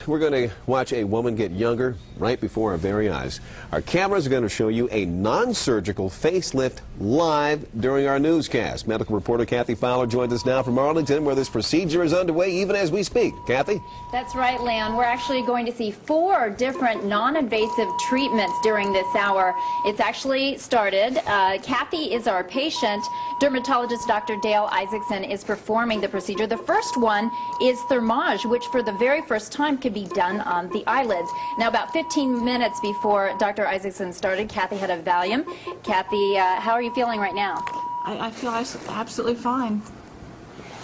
We're going to watch a woman get younger right before our very eyes. Our cameras are going to show you a non-surgical facelift live during our newscast. Medical reporter Captique joins us now from Arlington, where this procedure is underway even as we speak. Kathy? That's right, Leon. We're actually going to see 4 different non-invasive treatments during this hour. It's actually started. Kathy is our patient. Dermatologist Dr. Dale Isaacson is performing the procedure. The first one is thermage, which for the very first time could be done on the eyelids. Now, about 15 minutes before Dr. Isaacson started, Kathy had a Valium. Kathy, how are you feeling right now? I feel absolutely fine.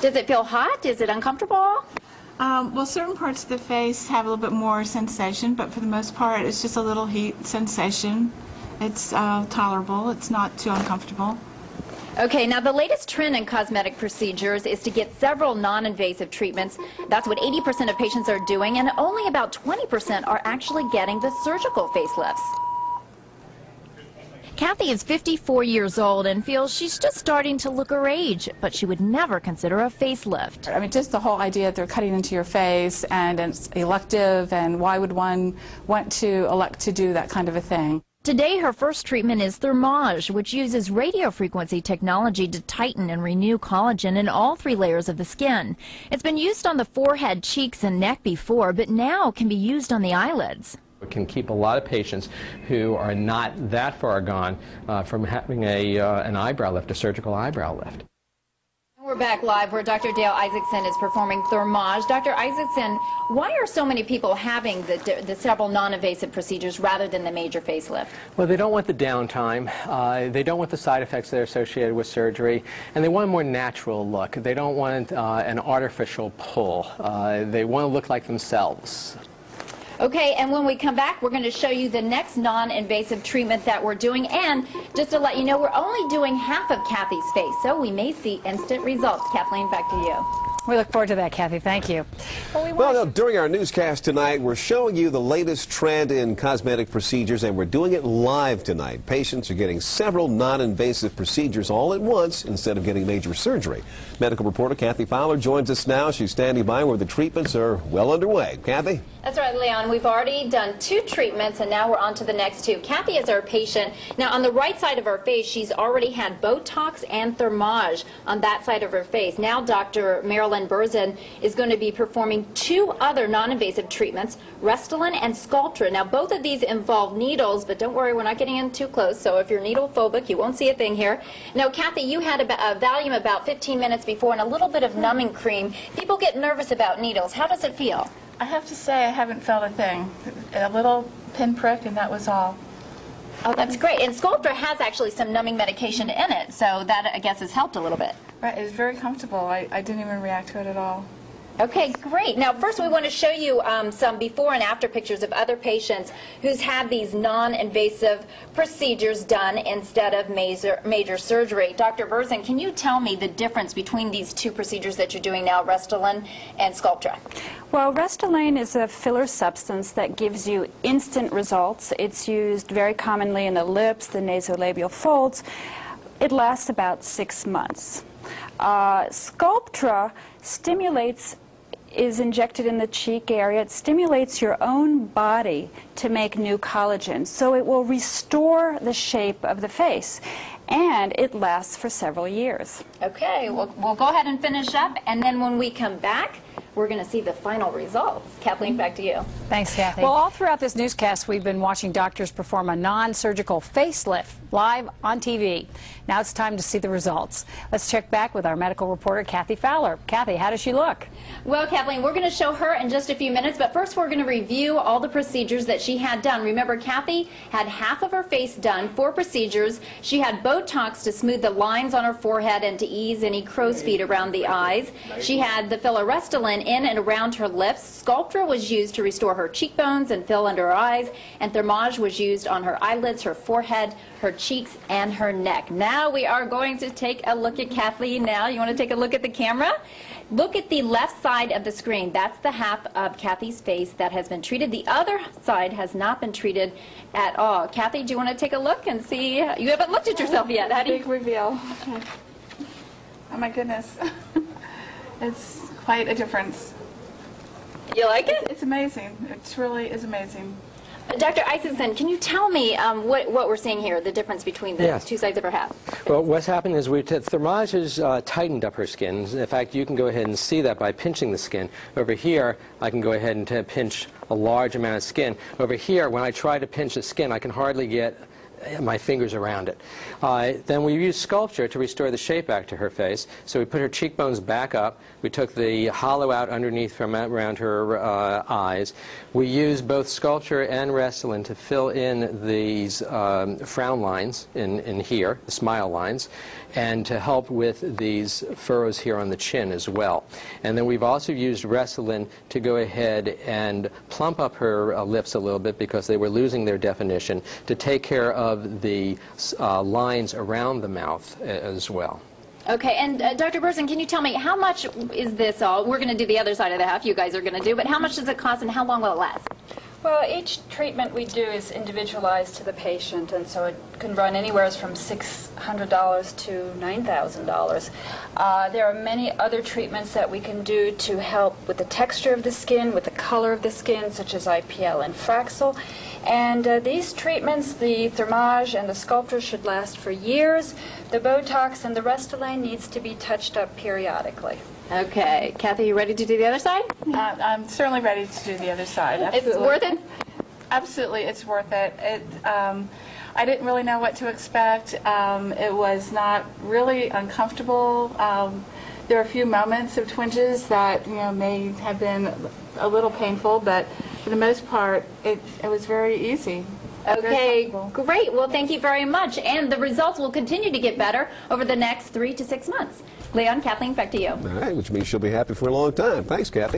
Does it feel hot? Is it uncomfortable? Well, certain parts of the face have a little bit more sensation, but for the most part, it's just a little heat sensation. It's tolerable. It's not too uncomfortable. Okay, now the latest trend in cosmetic procedures is to get several non-invasive treatments. That's what 80% of patients are doing, and only about 20% are actually getting the surgical facelifts. Kathy is 54 years old and feels she's just starting to look her age, but she would never consider a facelift. I mean, just the whole idea that they're cutting into your face and it's elective, and why would one want to elect to do that kind of a thing? Today, her first treatment is thermage, which uses radiofrequency technology to tighten and renew collagen in all 3 layers of the skin. It's been used on the forehead, cheeks, and neck before, but now can be used on the eyelids. It can keep a lot of patients who are not that far gone from having an eyebrow lift, a surgical eyebrow lift. We're back live where Dr. Dale Isaacson is performing thermage. Dr. Isaacson, why are so many people having the several non-invasive procedures rather than the major facelift? Well, they don't want the downtime. They don't want the side effects that are associated with surgery, and they want a more natural look. They don't want an artificial pull. They want to look like themselves. Okay, and when we come back, we're going to show you the next non-invasive treatment that we're doing. And just to let you know, we're only doing half of Kathy's face, so we may see instant results. Kathleen, back to you. We look forward to that, Kathy. Thank you. Well, during our newscast tonight, we're showing you the latest trend in cosmetic procedures, and we're doing it live tonight. Patients are getting several non-invasive procedures all at once instead of getting major surgery. Medical reporter Kathy Fowler joins us now. She's standing by where the treatments are well underway. Kathy? That's right, Leon. We've already done 2 treatments, and now we're on to the next 2. Kathy is our patient. Now, on the right side of her face, she's already had Botox and thermage on that side of her face. Now, Dr. Marilyn is going to be performing 2 other non-invasive treatments, Restylane and Sculptra. Now, both of these involve needles, but don't worry, we're not getting in too close, so if you're needle phobic, you won't see a thing here. Now, Kathy, you had a Valium about 15 minutes before and a little bit of numbing cream. People get nervous about needles. How does it feel? I have to say I haven't felt a thing. A little pinprick, and that was all. Oh, that's great. And Sculptra has actually some numbing medication in it, so that, I guess, has helped a little bit. Right, it was very comfortable. I didn't even react to it at all. Okay, great. Now, first we want to show you some before and after pictures of other patients who's had these non-invasive procedures done instead of major surgery. Dr. Berzin, can you tell me the difference between these 2 procedures that you're doing now, Restylane and Sculptra? Well, Restylane is a filler substance that gives you instant results. It's used very commonly in the lips, the nasolabial folds. It lasts about 6 months. Sculptra is injected in the cheek area. It stimulates your own body to make new collagen, so it will restore the shape of the face, and it lasts for several years. Okay, we'll go ahead and finish up, and then when we come back, we're going to see the final results. Kathleen, back to you. Thanks, Kathy. Well, all throughout this newscast, we've been watching doctors perform a non-surgical facelift live on TV. Now it's time to see the results. Let's check back with our medical reporter, Kathy Fowler. Kathy, how does she look? Well, Kathleen, we're going to show her in just a few minutes, but first we're going to review all the procedures that she had done. Remember, Kathy had half of her face done, 4 procedures. She had Botox to smooth the lines on her forehead and to ease any crow's feet around the eyes. She had the filler Restylane in and around her lips. Sculptra was used to restore her cheekbones and fill under her eyes, and thermage was used on her eyelids, her forehead, her cheeks, and her neck. Now we are going to take a look at Kathleen now. You want to take a look at the camera? Look at the left side of the screen. That's the half of Kathy's face that has been treated. The other side has not been treated at all. Kathy, do you want to take a look and see? You haven't looked at yourself yet. How do you? Big reveal. Okay. Oh my goodness. It's quite a difference. You like it? It's amazing. It really is amazing. Dr. Isaacson, can you tell me what we're seeing here, the difference between the two sides of her head? Well, what's happened is Thermage has tightened up her skin. In fact, you can go ahead and see that by pinching the skin. Over here, I can go ahead and pinch a large amount of skin. Over here, when I try to pinch the skin, I can hardly get my fingers around it. Then we used Sculptra to restore the shape back to her face. So we put her cheekbones back up. We took the hollow out underneath from around her eyes. We used both Sculptra and Restylane to fill in these frown lines in here, the smile lines, and to help with these furrows here on the chin as well. And then we've also used Restylane to go ahead and plump up her lips a little bit because they were losing their definition, to take care of the lines around the mouth as well. Okay, and Dr. Burson, can you tell me how much is this all? We're going to do the other side of the half, you guys are going to do, but how much does it cost and how long will it last? Well, each treatment we do is individualized to the patient, and so it can run anywhere from $600 to $9,000. There are many other treatments that we can do to help with the texture of the skin, with the color of the skin, such as IPL and Fractionated. And these treatments, the Thermage and the Sculptra, should last for years. The Botox and the Restylane needs to be touched up periodically. Okay, Kathy, you ready to do the other side? I'm certainly ready to do the other side. Absolutely. It's worth it? Absolutely, it's worth it. I didn't really know what to expect. It was not really uncomfortable. There were a few moments of twinges that may have been a little painful, but for the most part, it was very easy. Okay, great. Well, thank you very much. And the results will continue to get better over the next 3 to 6 months. Leon, Kathleen, back to you. All right, which means she'll be happy for a long time. Thanks, Kathy.